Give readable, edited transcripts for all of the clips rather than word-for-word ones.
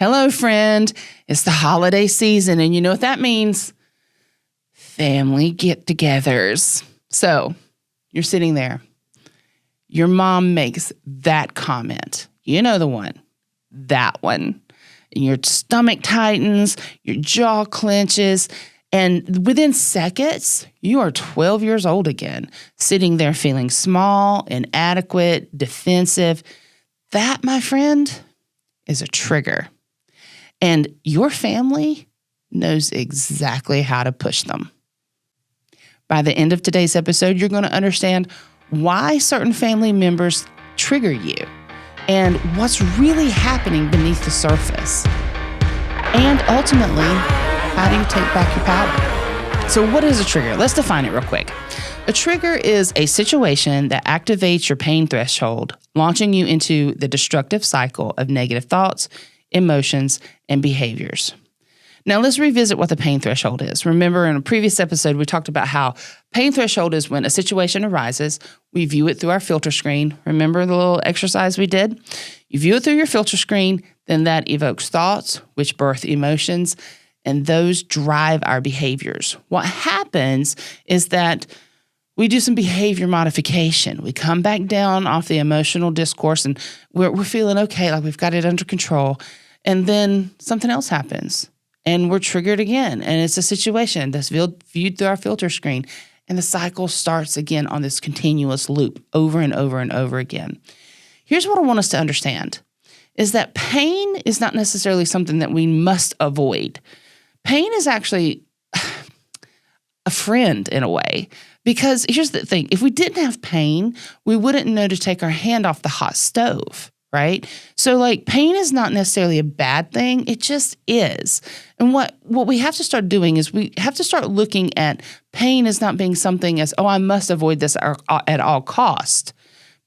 Hello, friend. It's the holiday season, and you know what that means? Family get-togethers. So you're sitting there. Your mom makes that comment. You know the one. That one. And your stomach tightens, your jaw clenches, and within seconds, you are 12 years old again, sitting there feeling small, inadequate, defensive. That, my friend, is a trigger. And your family knows exactly how to push them. By the end of today's episode, you're going to understand why certain family members trigger you and what's really happening beneath the surface. And ultimately, how do you take back your power? So what is a trigger? Let's define it real quick. A trigger is a situation that activates your pain threshold, launching you into the destructive cycle of negative thoughts, emotions, and behaviors. Now let's revisit what the pain threshold is. Remember in a previous episode, we talked about how pain threshold is when a situation arises, we view it through our filter screen. Remember the little exercise we did? You view it through your filter screen, then that evokes thoughts, which birth emotions, and those drive our behaviors. What happens is that we do some behavior modification. We come back down off the emotional discourse and we're feeling okay, like we've got it under control. And then something else happens and we're triggered again. And it's a situation that's viewed through our filter screen. And the cycle starts again on this continuous loop over and over and over again. Here's what I want us to understand is that pain is not necessarily something that we must avoid. Pain is actually a friend in a way. Because here's the thing, if we didn't have pain, we wouldn't know to take our hand off the hot stove, right? So like pain is not necessarily a bad thing, it just is. And what we have to start doing is we have to start looking at pain as not being something as, oh, I must avoid this at all cost.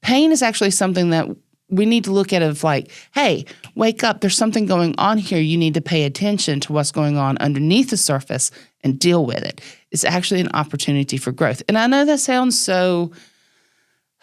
Pain is actually something that we need to look at of like, hey, wake up, there's something going on here. You need to pay attention to what's going on underneath the surface and deal with it. It's actually an opportunity for growth. And I know that sounds so,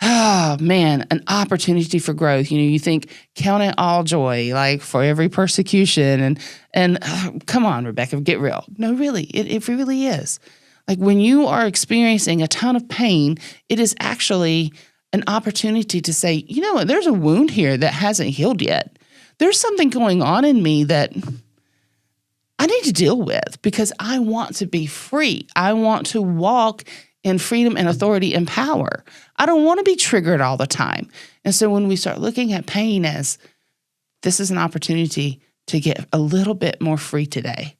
oh man, an opportunity for growth. You know, you think count it all joy, like for every persecution and come on, Rebecca, get real. No, really, it really is. Like when you are experiencing a ton of pain, it is actually an opportunity to say, you know what, there's a wound here that hasn't healed yet. There's something going on in me that I need to deal with because I want to be free. I want to walk in freedom and authority and power. I don't want to be triggered all the time. And so when we start looking at pain as this is an opportunity to get a little bit more free today,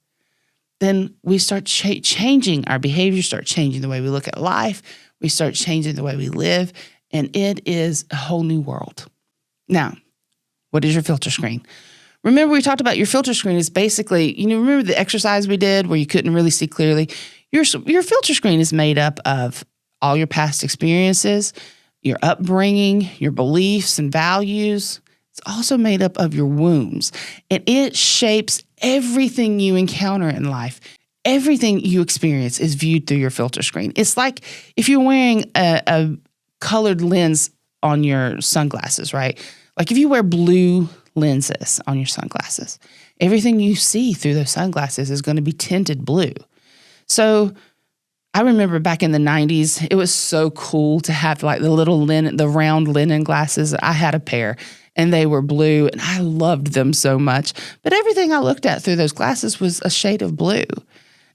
then we start changing our behavior, start changing the way we look at life. We start changing the way we live. And it is a whole new world. Now, what is your filter screen? Remember we talked about your filter screen is basically, remember the exercise we did where you couldn't really see clearly? Your filter screen is made up of all your past experiences, your upbringing, your beliefs and values. It's also made up of your wounds. And it shapes everything you encounter in life. Everything you experience is viewed through your filter screen. It's like if you're wearing a colored lens on your sunglasses, right? Like if you wear blue lenses on your sunglasses, everything you see through those sunglasses is going to be tinted blue. So I remember back in the 90s, it was so cool to have like the round linen glasses. I had a pair and they were blue and I loved them so much. But everything I looked at through those glasses was a shade of blue.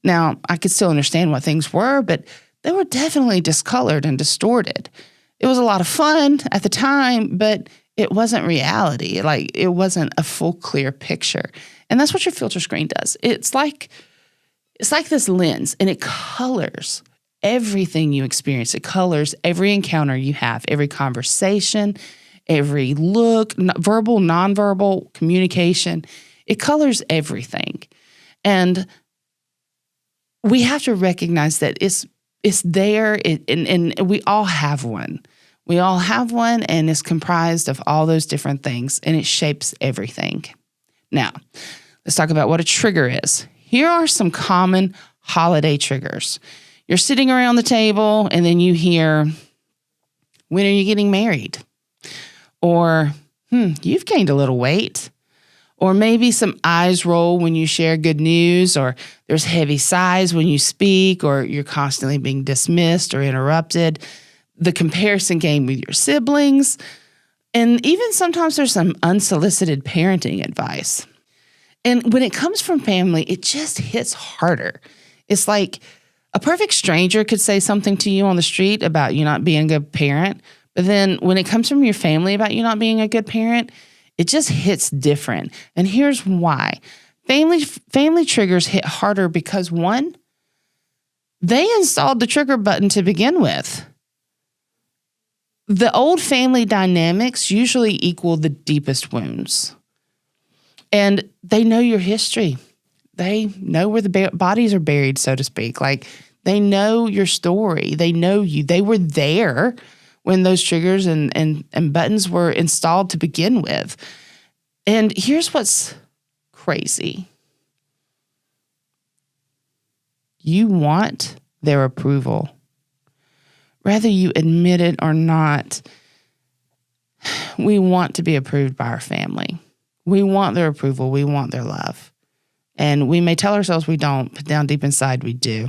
Now, I could still understand what things were, but they were definitely discolored and distorted. It was a lot of fun at the time, but it wasn't reality. Like it wasn't a full, clear picture. And that's what your filter screen does. It's like this lens and it colors everything you experience. It colors every encounter you have, every conversation, every look, verbal, nonverbal communication. It colors everything. And we have to recognize that it's there, and we all have one. We all have one, and it's comprised of all those different things, and it shapes everything. Now, let's talk about what a trigger is. Here are some common holiday triggers. You're sitting around the table, and then you hear, when are you getting married? Or, you've gained a little weight. Or maybe some eyes roll when you share good news, or there's heavy sighs when you speak, or you're constantly being dismissed or interrupted. The comparison game with your siblings. And even sometimes there's some unsolicited parenting advice. And when it comes from family, it just hits harder. It's like a perfect stranger could say something to you on the street about you not being a good parent. But then when it comes from your family about you not being a good parent, it just hits different. And here's why. Family triggers hit harder because, one, they installed the trigger button to begin with. The old family dynamics usually equal the deepest wounds. And they know your history. They know where the bodies are buried, so to speak. Like, they know your story. They know you. They were there when those triggers and buttons were installed to begin with. And here's what's crazy. You want their approval. Whether you admit it or not, we want to be approved by our family. We want their approval. We want their love. And we may tell ourselves we don't, but down deep inside we do.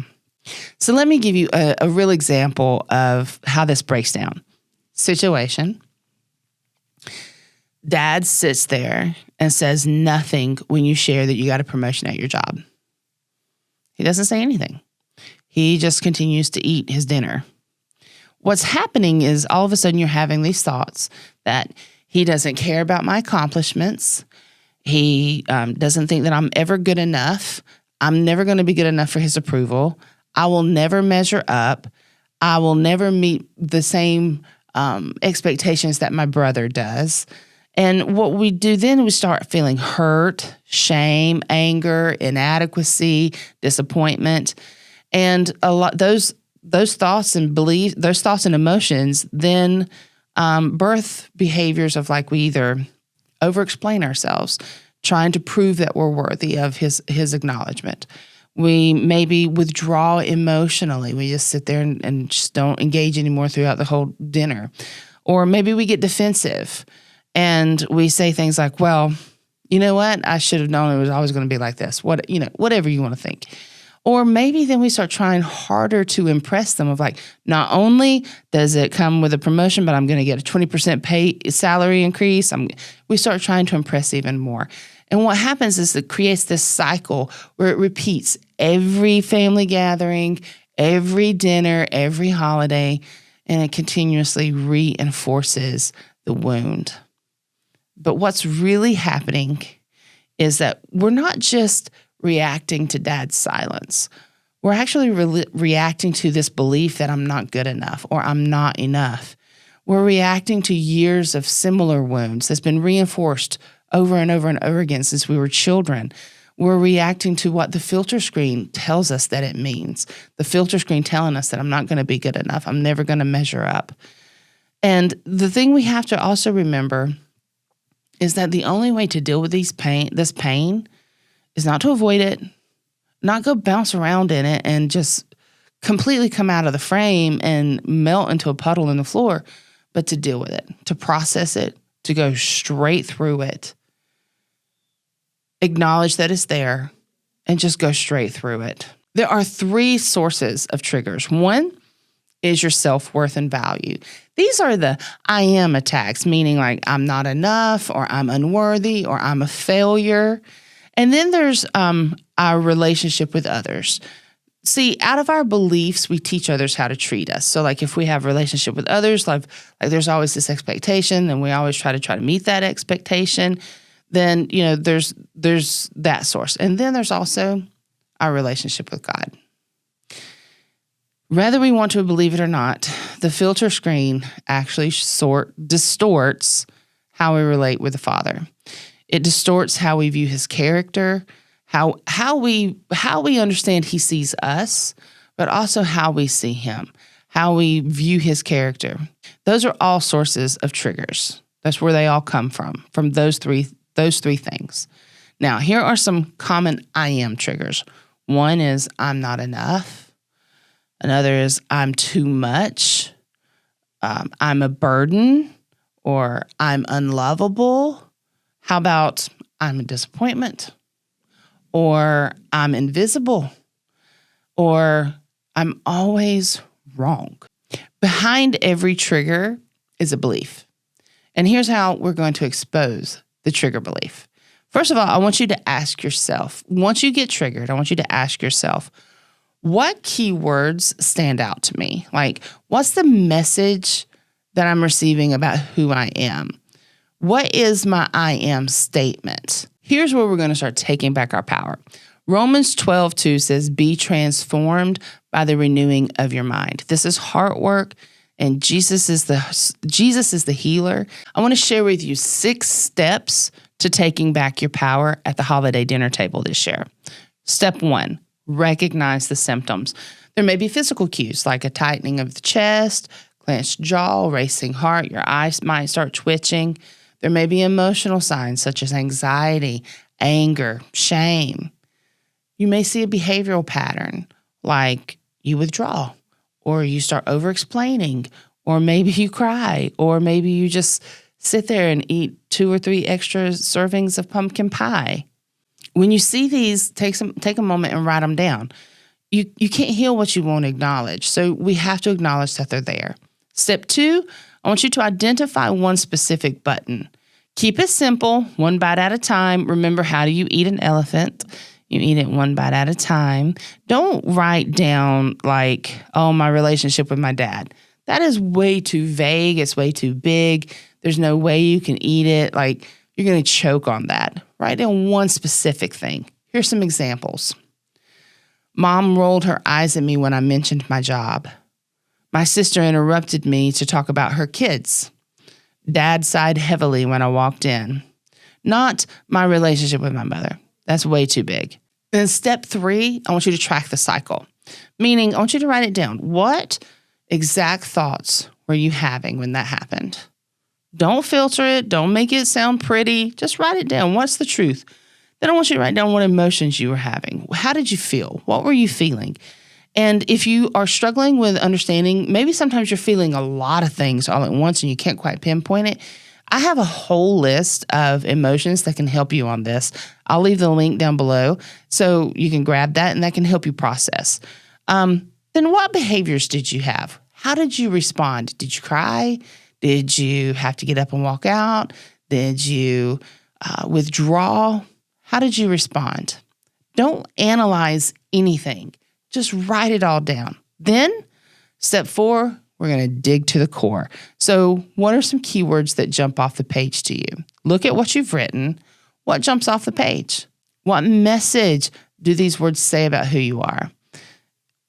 So let me give you a real example of how this breaks down. Situation. Dad sits there and says nothing when you share that you got a promotion at your job. He doesn't say anything. He just continues to eat his dinner. What's happening is all of a sudden you're having these thoughts that he doesn't care about my accomplishments. He doesn't think that I'm ever good enough. I'm never going to be good enough for his approval. I will never measure up. I will never meet the same expectations that my brother does. And what we do then, we start feeling hurt, shame, anger, inadequacy, disappointment. And a lot those thoughts and beliefs, those thoughts and emotions then birth behaviors of, like, we either over-explain ourselves, trying to prove that we're worthy of his acknowledgement. We maybe withdraw emotionally. We just sit there and just don't engage anymore throughout the whole dinner. Or maybe we get defensive and we say things like, well, you know what? I should have known it was always going to be like this. Whatever you want to think. Or maybe then we start trying harder to impress them of, like, not only does it come with a promotion, but I'm going to get a 20% pay salary increase. We start trying to impress even more. And what happens is it creates this cycle where it repeats every family gathering, every dinner, every holiday, and it continuously reinforces the wound. But what's really happening is that we're not just reacting to Dad's silence. We're actually reacting to this belief that I'm not good enough or I'm not enough. We're reacting to years of similar wounds that's been reinforced over and over and over again since we were children. We're reacting to what the filter screen tells us that it means. The filter screen telling us that I'm not going to be good enough. I'm never going to measure up. And the thing we have to also remember is that the only way to deal with this pain is not to avoid it, not go bounce around in it and just completely come out of the frame and melt into a puddle in the floor, but to deal with it, to process it, to go straight through it, acknowledge that it's there, and just go straight through it. There are 3 sources of triggers. One is your self-worth and value. These are the I am attacks, meaning like I'm not enough, or I'm unworthy, or I'm a failure. And then there's our relationship with others. See, out of our beliefs, we teach others how to treat us. So, like, if we have a relationship with others, like there's always this expectation, and we always try to meet that expectation. Then, there's that source. And then there's also our relationship with God. Whether we want to believe it or not, the filter screen actually distorts how we relate with the Father. It distorts how we view his character, how we understand he sees us, but also how we see him, how we view his character. Those are all sources of triggers. That's where they all come from those three things. Now, here are some common I am triggers. One is I'm not enough. Another is I'm too much. I'm a burden, or I'm unlovable. How about I'm a disappointment, or I'm invisible, or I'm always wrong. Behind every trigger is a belief. And here's how we're going to expose the trigger belief. First of all, I want you to ask yourself, once you get triggered, I want you to ask yourself, what keywords stand out to me? Like, what's the message that I'm receiving about who I am? What is my I am statement? Here's where we're going to start taking back our power. Romans 12:2 says, be transformed by the renewing of your mind. This is heart work, and Jesus is the healer. I want to share with you 6 steps to taking back your power at the holiday dinner table this year. Step 1, recognize the symptoms. There may be physical cues like a tightening of the chest, clenched jaw, racing heart. Your eyes might start twitching. There may be emotional signs such as anxiety, anger, shame. You may see a behavioral pattern like you withdraw, or you start over-explaining, or maybe you cry, or maybe you just sit there and eat 2 or 3 extra servings of pumpkin pie. When you see these, take a moment and write them down. You can't heal what you won't acknowledge, so we have to acknowledge that they're there. Step 2, I want you to identify one specific button. Keep it simple, 1 bite at a time. Remember, how do you eat an elephant? You eat it 1 bite at a time. Don't write down like, oh, my relationship with my dad. That is way too vague. It's way too big. There's no way you can eat it. Like, you're going to choke on that. Write down one specific thing. Here's some examples. Mom rolled her eyes at me when I mentioned my job. My sister interrupted me to talk about her kids. Dad sighed heavily when I walked in. Not my relationship with my mother. That's way too big. Then step 3, I want you to track the cycle. Meaning, I want you to write it down. What exact thoughts were you having when that happened? Don't filter it. Don't make it sound pretty. Just write it down. What's the truth? Then I want you to write down what emotions you were having. How did you feel? What were you feeling? And if you are struggling with understanding, maybe sometimes you're feeling a lot of things all at once and you can't quite pinpoint it. I have a whole list of emotions that can help you on this. I'll leave the link down below so you can grab that and that can help you process. Then what behaviors did you have? How did you respond? Did you cry? Did you have to get up and walk out? Did you withdraw? How did you respond? Don't analyze anything. Just write it all down. Then, step 4, we're going to dig to the core. So what are some keywords that jump off the page to you? Look at what you've written. What jumps off the page? What message do these words say about who you are?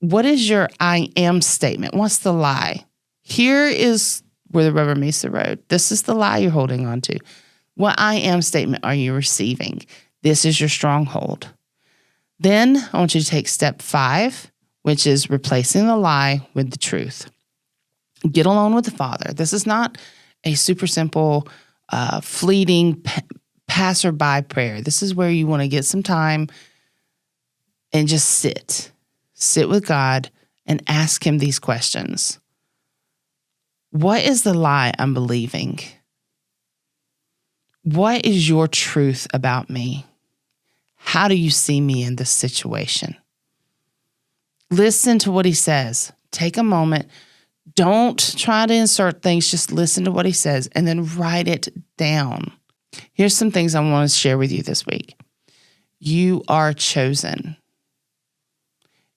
What is your I am statement? What's the lie? Here is where the rubber meets the road. This is the lie you're holding on to. What I am statement are you receiving? This is your stronghold. Then I want you to take step 5, which is replacing the lie with the truth. Get alone with the Father. This is not a super simple, fleeting, passerby prayer. This is where you want to get some time and just sit. Sit with God and ask Him these questions. What is the lie I'm believing? What is your truth about me? How do you see me in this situation? Listen to what He says. Take a moment. Don't try to insert things. Just listen to what He says and then write it down. Here's some things I want to share with you this week. You are chosen.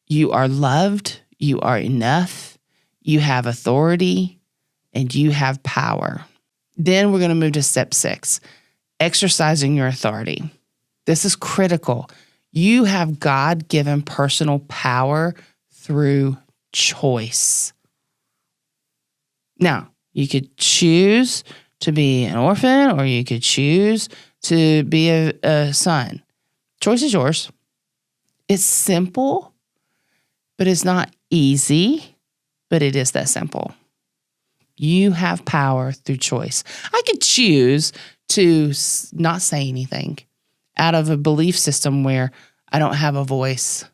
You are loved. You are enough. You have authority and you have power. Then we're going to move to step 6, exercising your authority. This is critical. You have God-given personal power through choice. Now, you could choose to be an orphan or you could choose to be a son. Choice is yours. It's simple, but it's not easy, but it is that simple. You have power through choice. I could choose to not say anything out of a belief system where I don't have a voice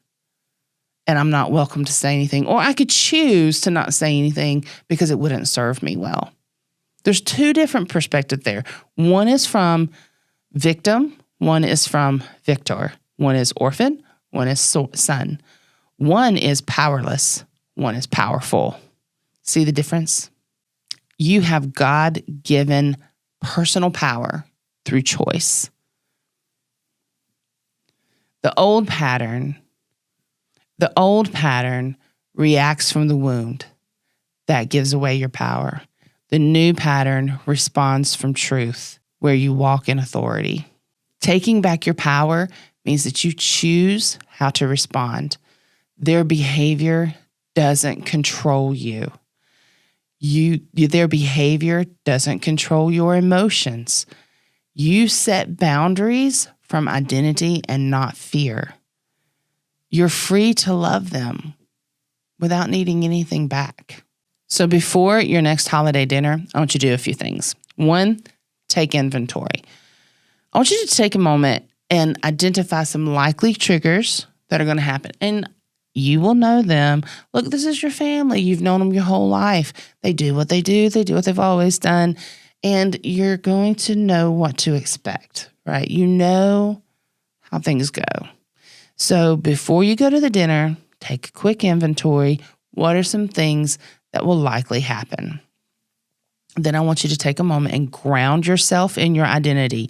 and I'm not welcome to say anything. Or I could choose to not say anything because it wouldn't serve me well. There's 2 different perspectives there. One is from victim. one is from Victor. One is orphan, one is son. One is powerless, one is powerful. See the difference? You have God-given personal power through choice. The old pattern reacts from the wound. That gives away your power. The new pattern responds from truth, where you walk in authority. Taking back your power means that you choose how to respond. Their behavior doesn't control you. Their behavior doesn't control your emotions. You set boundaries from identity and not fear. You're free to love them without needing anything back. So before your next holiday dinner, I want you to do a few things. One, take inventory. I want you to take a moment and identify some likely triggers that are going to happen. And you will know them. Look, this is your family. You've known them your whole life. They do what they do. They do what they've always done. And you're going to know what to expect, right? You know how things go. So before you go to the dinner, take a quick inventory. What are some things that will likely happen? Then I want you to take a moment and ground yourself in your identity,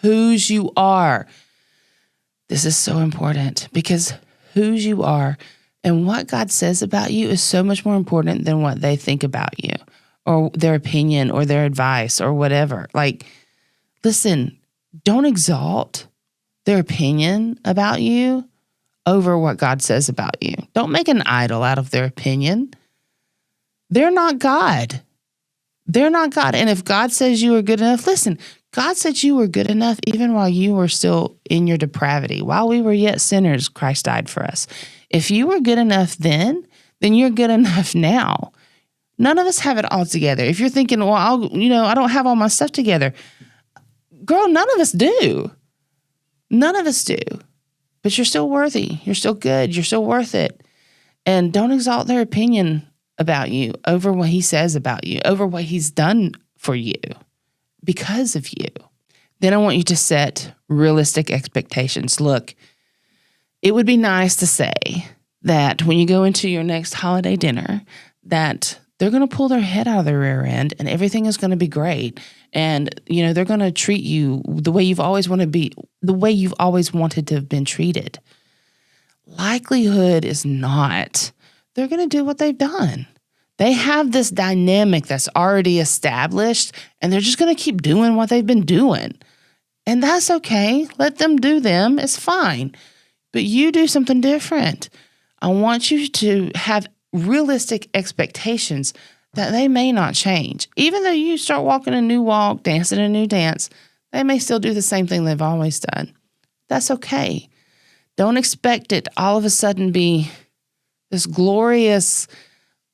whose you are. This is so important because whose you are and what God says about you is so much more important than what they think about you or their opinion or their advice or whatever. Like, listen, don't exalt their opinion about you over what God says about you. Don't make an idol out of their opinion. They're not God. They're not God. And if God says you are good enough, listen, God said you were good enough even while you were still in your depravity. While we were yet sinners, Christ died for us. If you were good enough then you're good enough now. None of us have it all together. If you're thinking, well, I don't have all my stuff together. Girl, none of us do. None of us do. But you're still worthy. You're still good. You're still worth it. And don't exalt their opinion about you over what he says about you, over what he's done for you because of you. Then I want you to set realistic expectations. Look, it would be nice to say that when you go into your next holiday dinner, that they're going to pull their head out of their rear end and everything is going to be great. And, they're going to treat you the way you've always wanted to have been treated. Likelihood is not. They're going to do what they've done. They have this dynamic that's already established, and they're just going to keep doing what they've been doing. And that's okay. Let them do them. It's fine. But you do something different. I want you to have realistic expectations that they may not change. Even though you start walking a new walk, dancing a new dance, they may still do the same thing they've always done. That's okay. Don't expect it all of a sudden be this glorious,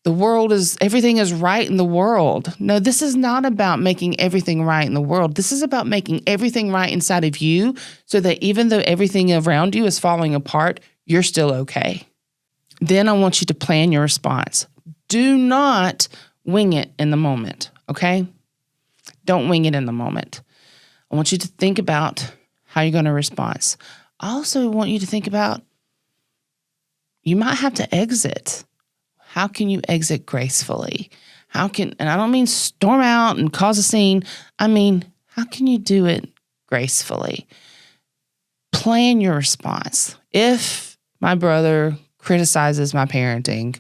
everything is right in the world. No, this is not about making everything right in the world. This is about making everything right inside of you so that even though everything around you is falling apart, you're still okay. Then I want you to plan your response. Do not wing it in the moment, okay? Don't wing it in the moment. I want you to think about how you're going to respond. I also want you to think about you might have to exit. How can you exit gracefully? And I don't mean storm out and cause a scene. I mean, how can you do it gracefully? Plan your response. If my brother criticizes my parenting,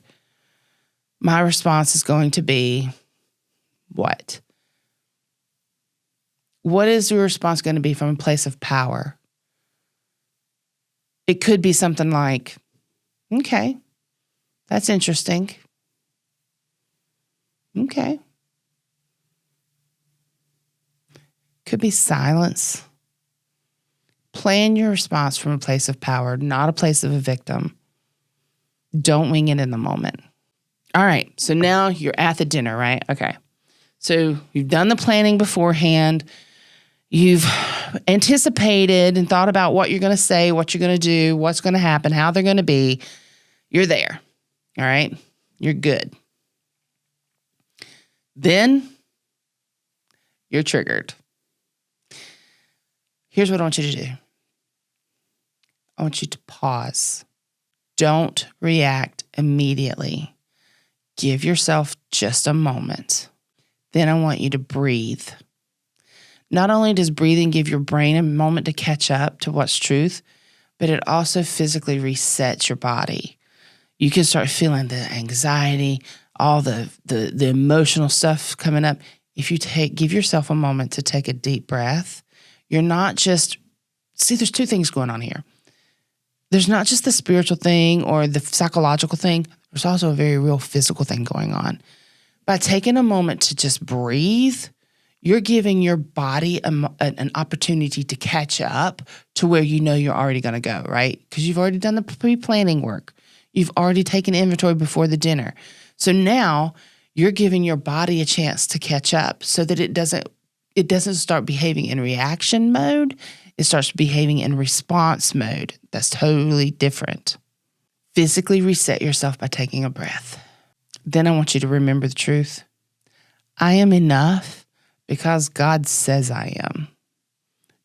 my response is going to be what? What is your response going to be from a place of power? It could be something like, okay, that's interesting. Okay. Could be silence. Plan your response from a place of power, not a place of a victim. Don't wing it in the moment. All right, so now you're at the dinner, right? Okay. So you've done the planning beforehand. You've anticipated and thought about what you're going to say, what you're going to do, what's going to happen, how they're going to be. You're there. All right? You're good. Then you're triggered. Here's what I want you to do. I want you to pause. Don't react immediately. Give yourself just a moment. Then I want you to breathe. Not only does breathing give your brain a moment to catch up to what's truth, but it also physically resets your body. You can start feeling the anxiety, all the emotional stuff coming up. If you give yourself a moment to take a deep breath, you're not just, there's two things going on here. There's not just the spiritual thing or the psychological thing. There's also a very real physical thing going on. By taking a moment to just breathe, you're giving your body an opportunity to catch up to where you know you're already going to go, right? Because you've already done the pre-planning work. You've already taken inventory before the dinner. So now you're giving your body a chance to catch up so that it doesn't start behaving in reaction mode. It starts behaving in response mode. That's totally different. Physically reset yourself by taking a breath. Then I want you to remember the truth. I am enough because God says I am.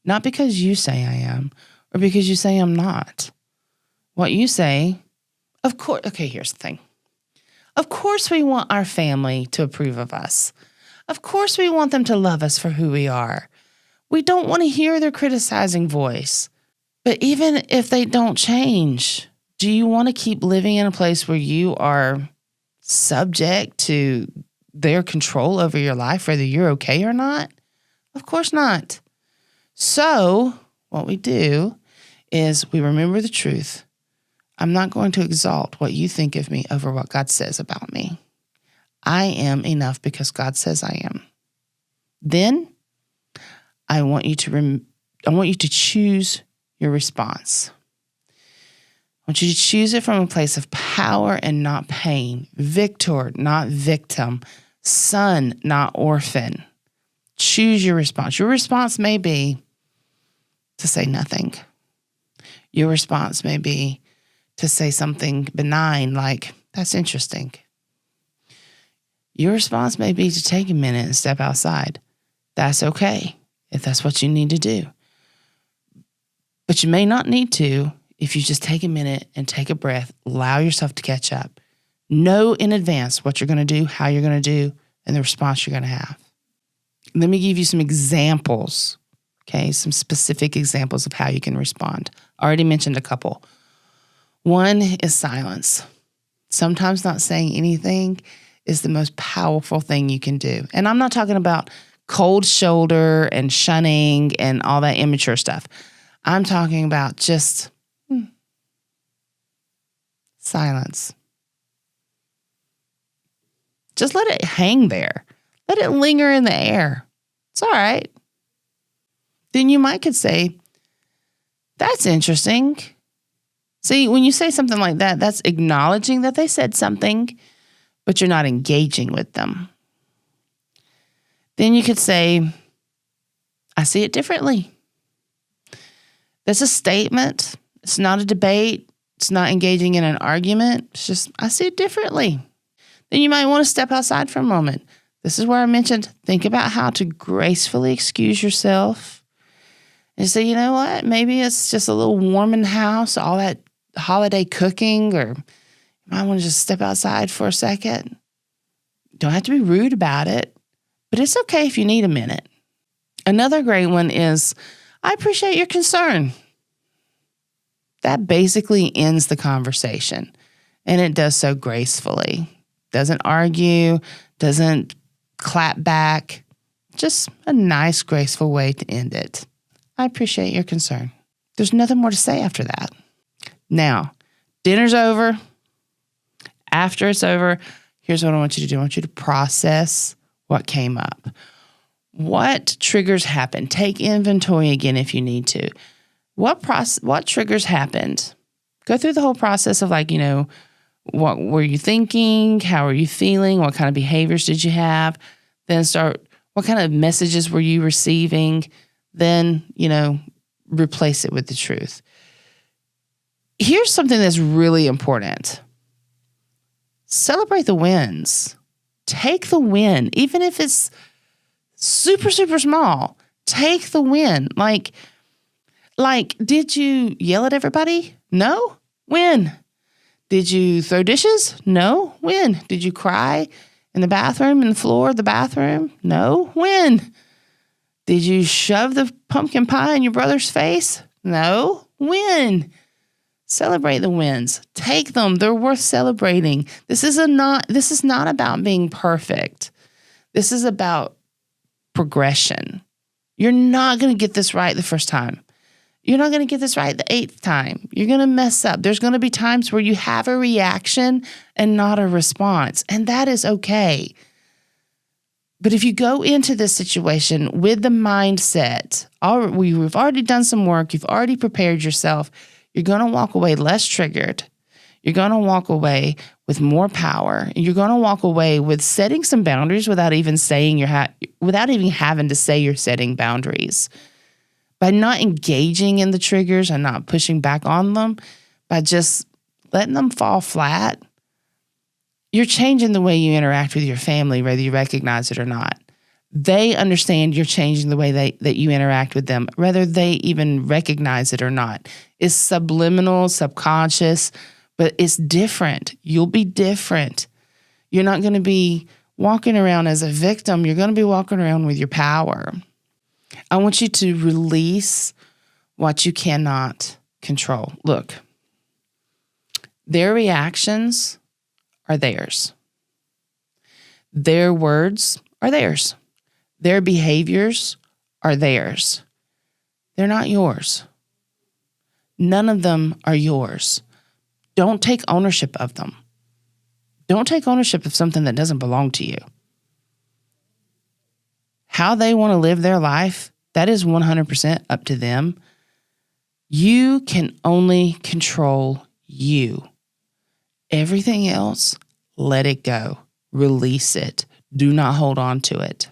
Not because you say I am or because you say I'm not. What you say, of course, okay, here's the thing. Of course we want our family to approve of us. Of course we want them to love us for who we are. We don't want to hear their criticizing voice. But even if they don't change, do you want to keep living in a place where you are subject to their control over your life, whether you're okay or not? Of course not. So what we do is we remember the truth. I'm not going to exalt what you think of me over what God says about me. I am enough because God says I am. Then I want you to choose your response. I want you to choose it from a place of power and not pain. Victor, not victim. Son, not orphan. Choose your response. Your response may be to say nothing. Your response may be to say something benign like, that's interesting. Your response may be to take a minute and step outside. That's okay if that's what you need to do. But you may not need to if you just take a minute and take a breath, allow yourself to catch up. Know in advance what you're going to do, how you're going to do, and the response you're going to have. Let me give you some examples, okay? Some specific examples of how you can respond. I already mentioned a couple. One is silence. Sometimes not saying anything is the most powerful thing you can do. And I'm not talking about cold shoulder and shunning and all that immature stuff. I'm talking about just silence. Just let it hang there. Let it linger in the air. It's all right. Then you could say, that's interesting. See, when you say something like that, that's acknowledging that they said something, but you're not engaging with them. Then you could say, I see it differently. That's a statement. It's not a debate. It's not engaging in an argument. It's just, I see it differently. Then you might want to step outside for a moment. This is where I mentioned, think about how to gracefully excuse yourself and say, you know what? Maybe it's just a little warm in the house, all that holiday cooking, or you might want to just step outside for a second. Don't have to be rude about it, but it's okay if you need a minute. Another great one is, I appreciate your concern. That basically ends the conversation, and it does so gracefully. Doesn't argue, doesn't clap back. Just a nice, graceful way to end it. I appreciate your concern. There's nothing more to say after that. Now, dinner's over. After it's over, here's what I want you to do. I want you to process what came up. What triggers happened? Take inventory again if you need to. What triggers happened? Go through the whole process of what were you thinking? How are you feeling? What kind of behaviors did you have? Then start, what kind of messages were you receiving? Then, replace it with the truth. Here's something that's really important. Celebrate the wins. Take the win, even if it's super, super small. Take the win. Like, Like, did you yell at everybody? No. When? Did you throw dishes? No. When? Did you cry in the bathroom, in the floor of the bathroom? No. When? Did you shove the pumpkin pie in your brother's face? No. When? Celebrate the wins. Take them. They're worth celebrating. This is not about being perfect. This is about progression. You're not going to get this right the first time. You're not going to get this right the 8th time. You're going to mess up. There's going to be times where you have a reaction and not a response, and that is okay. But if you go into this situation with the mindset, we've already done some work, you've already prepared yourself, you're going to walk away less triggered. You're going to walk away with more power. You're going to walk away with setting some boundaries without even having to say you're setting boundaries. By not engaging in the triggers and not pushing back on them, by just letting them fall flat, you're changing the way you interact with your family, whether you recognize it or not. They understand you're changing the way that you interact with them, whether they even recognize it or not. It's subliminal, subconscious, but it's different. You'll be different. You're not going to be walking around as a victim. You're going to be walking around with your power. I want you to release what you cannot control. Look, their reactions are theirs. Their words are theirs. Their behaviors are theirs. They're not yours. None of them are yours. Don't take ownership of them. Don't take ownership of something that doesn't belong to you. How they want to live their life, that is 100% up to them. You can only control you. Everything else, let it go. Release it. Do not hold on to it.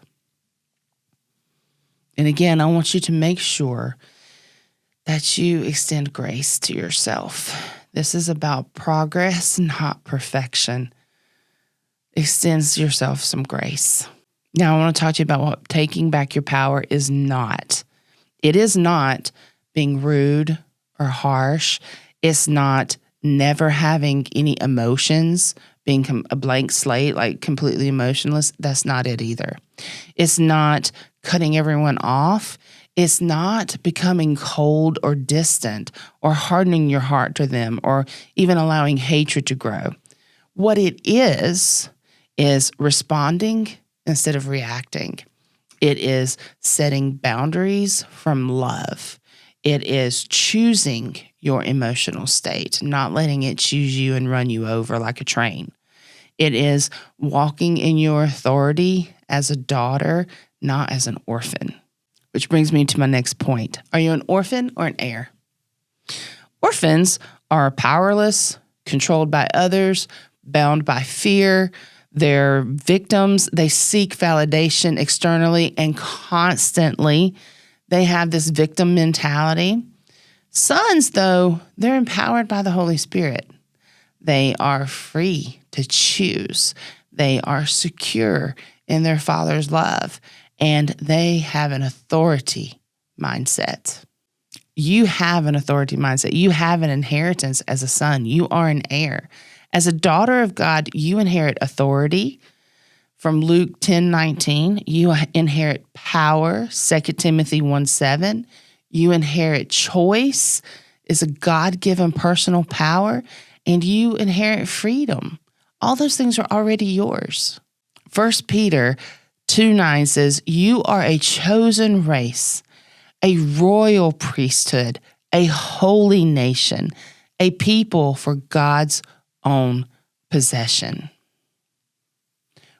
And again, I want you to make sure that you extend grace to yourself. This is about progress, not perfection. Extend yourself some grace. Now, I want to talk to you about what taking back your power is not. It is not being rude or harsh. It's not never having any emotions, being a blank slate, like completely emotionless. That's not it either. It's not cutting everyone off. It's not becoming cold or distant or hardening your heart to them or even allowing hatred to grow. What it is responding instead of reacting. It is setting boundaries from love. It is choosing your emotional state, not letting it choose you and run you over like a train. It is walking in your authority as a daughter, not as an orphan. Which brings me to my next point. Are you an orphan or an heir? Orphans are powerless, controlled by others, bound by fear. They're victims. They seek validation externally and constantly. They have this victim mentality. Sons, though, they're empowered by the Holy Spirit. They are free to choose. They are secure in their Father's love, and they have an authority mindset. You have an authority mindset. You have an inheritance as a son. You are an heir. As a daughter of God, you inherit authority. From Luke 10:19, you inherit power. 2 Timothy 1:7, you inherit choice. It's a God-given personal power, and you inherit freedom. All those things are already yours. 1 Peter 2:9 says, you are a chosen race, a royal priesthood, a holy nation, a people for God's own possession.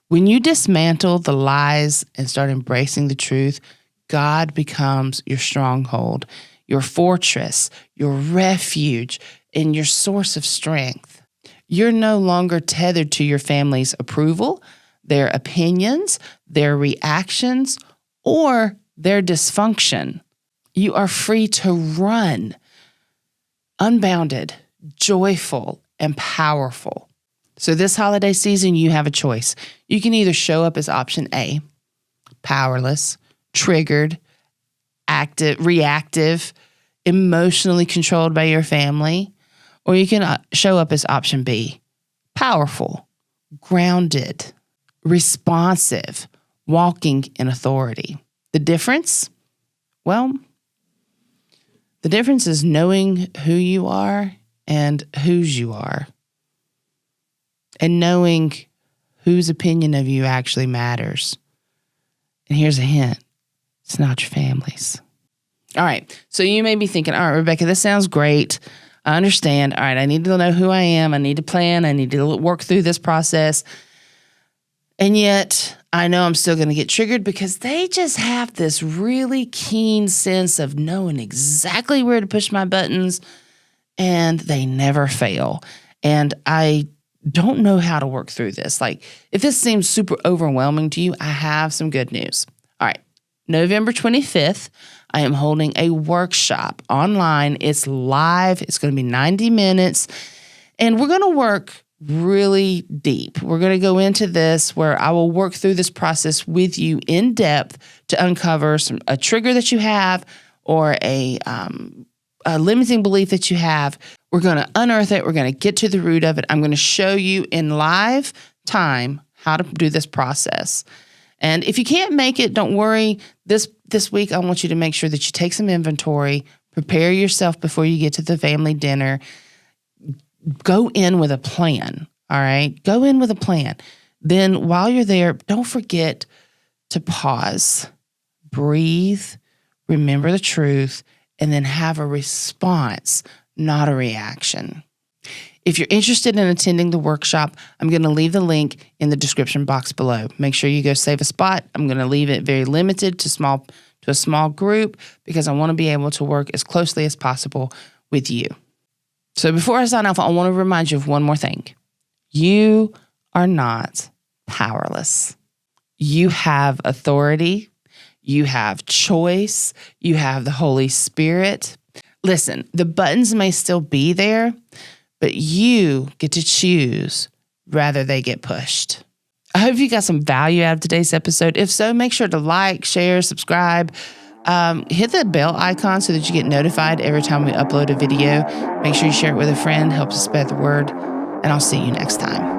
When you dismantle the lies and start embracing the truth, God becomes your stronghold, your fortress, your refuge, and your source of strength. You're no longer tethered to your family's approval, their opinions, their reactions, or their dysfunction. You are free to run, unbounded, joyful, and powerful. So this holiday season, you have a choice. You can either show up as option A, powerless, triggered, active, reactive, emotionally controlled by your family, or you can show up as option B, powerful, grounded, responsive, walking in authority. The difference? Well, the difference is knowing who you are and whose you are, and knowing whose opinion of you actually matters. And here's a hint. It's not your family's. All right. So you may be thinking, all right, Rebecca, this sounds great. I understand. All right. I need to know who I am. I need to plan. I need to work through this process. And yet I know I'm still going to get triggered because they just have this really keen sense of knowing exactly where to push my buttons, and they never fail. And I don't know how to work through this. Like, if this seems super overwhelming to you, I have some good news. All right. November 25th, I am holding a workshop online. It's live. It's going to be 90 minutes. And we're going to work really deep. We're going to go into this where I will work through this process with you in depth to uncover a trigger that you have, or a limiting belief that you have. We're going to unearth it. We're going to get to the root of it. I'm going to show you in live time how to do this process. And if you can't make it, don't worry. This week, I want you to make sure that you take some inventory, prepare yourself before you get to the family dinner. Go in with a plan, all right? Go in with a plan. Then while you're there, don't forget to pause, breathe, remember the truth, and then have a response, not a reaction. If you're interested in attending the workshop, I'm going to leave the link in the description box below. Make sure you go save a spot. I'm going to leave it very limited to a small group because I want to be able to work as closely as possible with you. So before I sign off, I want to remind you of one more thing. You are not powerless. You have authority. You have choice. You have the Holy Spirit. Listen, the buttons may still be there, but you get to choose rather they get pushed. I hope you got some value out of today's episode. If so, make sure to like, share, subscribe. Hit the bell icon so that you get notified every time we upload a video. Make sure you share it with a friend, helps us spread the word, and I'll see you next time.